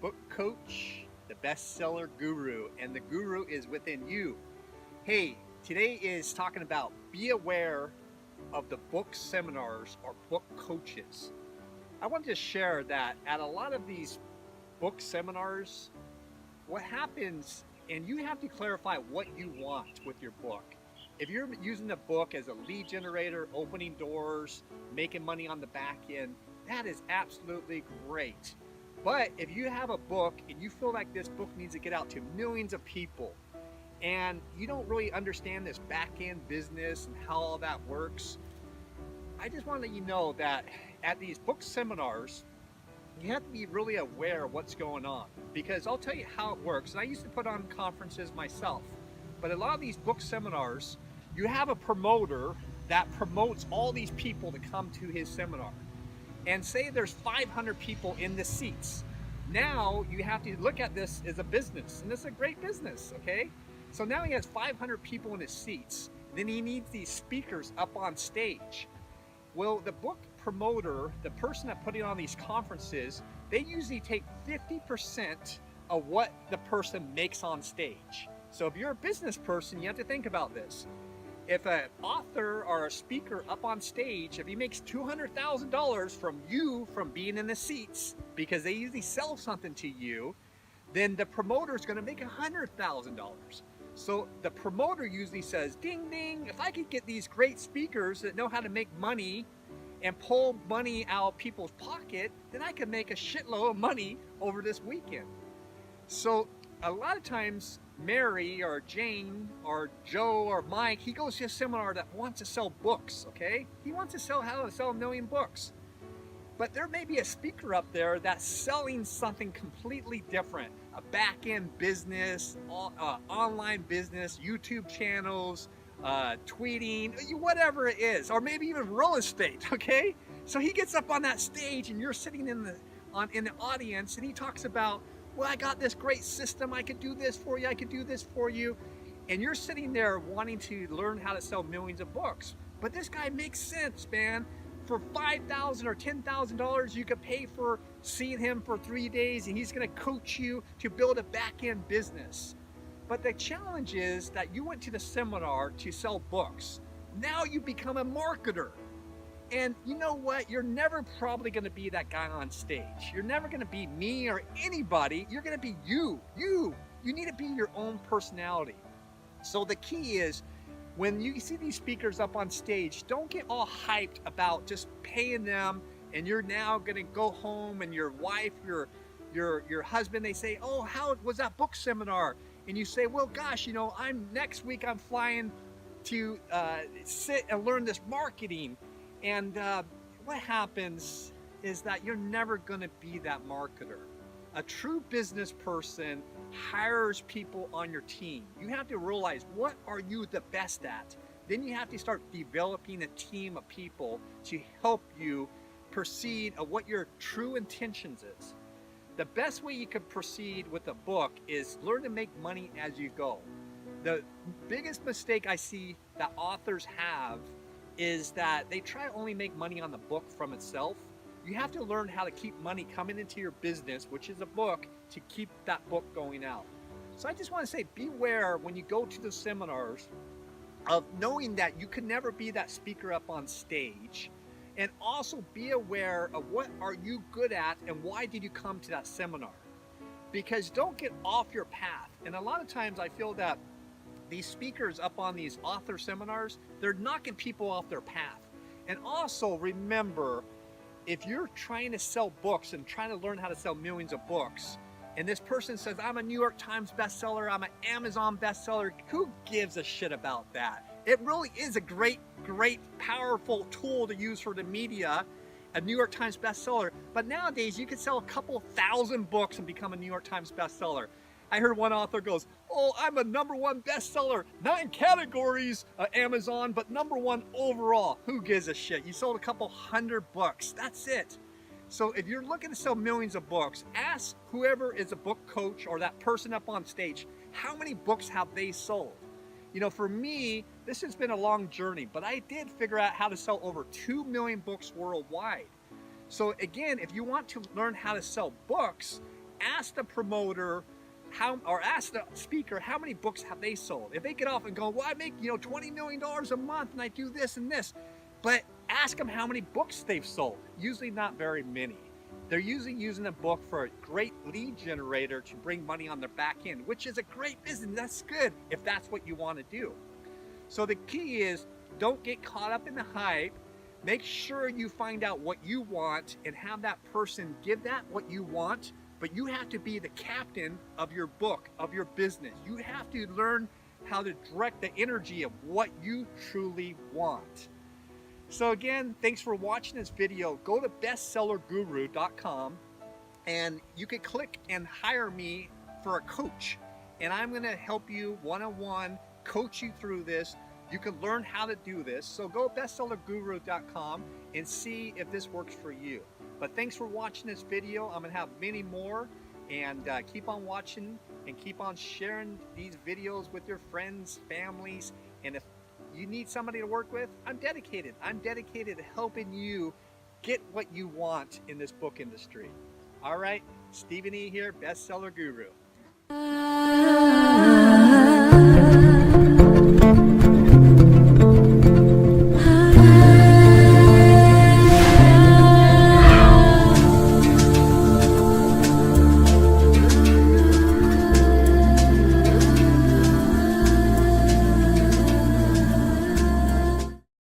book coach, the bestseller guru, and the guru is within you. Hey, today is talking about be aware of the book seminars or book coaches. I want to share that at a lot of these book seminars, what happens, and you have to clarify what you want with your book. If you're using the book as a lead generator, opening doors, making money on the back end, that is absolutely great. But if you have a book and you feel like this book needs to get out to millions of people and you don't really understand this back end business and how all that works, I just want to let you know that at these book seminars, you have to be really aware of what's going on, because I'll tell you how it works. And I used to put on conferences myself, but a lot of these book seminars, you have a promoter that promotes all these people to come to his seminar. And say there's 500 people in the seats. Now you have to look at this as a business, and this is a great business, okay? So now he has 500 people in his seats. Then he needs these speakers up on stage. Well, the book promoter, the person that putting on these conferences, they usually take 50% of what the person makes on stage. So if you're a business person, you have to think about this. If an author or a speaker up on stage, if he makes $200,000 from you from being in the seats, because they usually sell something to you, then the promoter is going to make $100,000. So the promoter usually says, ding, ding, if I could get these great speakers that know how to make money and pull money out of people's pocket, then I could make a shitload of money over this weekend. So a lot of times, Mary or Jane or Joe or Mike, he goes to a seminar that wants to sell books, okay? He wants to sell how to sell 1,000,000 books. But there may be a speaker up there that's selling something completely different, a back-end business, online business, YouTube channels, tweeting, whatever it is, or maybe even real estate, okay? So he gets up on that stage and you're sitting in the audience and he talks about, well, I got this great system, I could do this for you, I could do this for you. And you're sitting there wanting to learn how to sell millions of books. But this guy makes sense, man. For $5,000 or $10,000, you could pay for seeing him for 3 days and he's gonna coach you to build a back-end business. But the challenge is that you went to the seminar to sell books. Now you become a marketer. And you know what? You're never probably going to be that guy on stage. You're never going to be me or anybody. You're going to be you. You need to be your own personality. So the key is, when you see these speakers up on stage, don't get all hyped about just paying them and you're now going to go home and your wife, your husband, they say, oh, how was that book seminar? And you say, well, gosh, next week I'm flying to sit and learn this marketing. And what happens is that you're never going to be that marketer. A true business person hires people on your team. You have to realize, what are you the best at? Then you have to start developing a team of people to help you proceed of what your true intentions is. The best way you can proceed with a book is learn to make money as you go. The biggest mistake I see that authors have is that they try to only make money on the book from itself. You have to learn how to keep money coming into your business, which is a book, to keep that book going out. So I just want to say, beware when you go to the seminars of knowing that you can never be that speaker up on stage. And also be aware of what are you good at and why did you come to that seminar? Because don't get off your path. And a lot of times I feel that these speakers up on these author seminars, they're knocking people off their path. And also remember, if you're trying to sell books and trying to learn how to sell millions of books, and this person says, I'm a New York Times bestseller, I'm an Amazon bestseller, who gives a shit about that? It really is a great, powerful tool to use for the media, a New York Times bestseller. But nowadays, you can sell a couple thousand books and become a New York Times bestseller. I heard one author goes, oh, I'm a #1 bestseller, 9 categories Amazon, but #1 overall. Who gives a shit? You sold a couple hundred books. That's it. So if you're looking to sell millions of books, ask whoever is a book coach or that person up on stage, how many books have they sold? For me, this has been a long journey, but I did figure out how to sell over 2 million books worldwide. So again, if you want to learn how to sell books, ask the promoter or ask the speaker how many books have they sold. If they get off and go, well, I make $20 million a month and I do this and this, but ask them how many books they've sold. Usually not very many. They're usually using a book for a great lead generator to bring money on their back end, which is a great business. That's good if that's what you want to do. So the key is, don't get caught up in the hype. Make sure you find out what you want and have that person give that what you want, but you have to be the captain of your book, of your business. You have to learn how to direct the energy of what you truly want. So again, thanks for watching this video. Go to bestsellerguru.com and you can click and hire me for a coach. And I'm gonna help you one-on-one, coach you through this. You can learn how to do this. So go to bestsellerguru.com and see if this works for you. But thanks for watching this video. I'm gonna have many more, and keep on watching and keep on sharing these videos with your friends, families, and if you need somebody to work with, I'm dedicated. I'm dedicated to helping you get what you want in this book industry. All right, Stephen E. here, Bestseller Guru.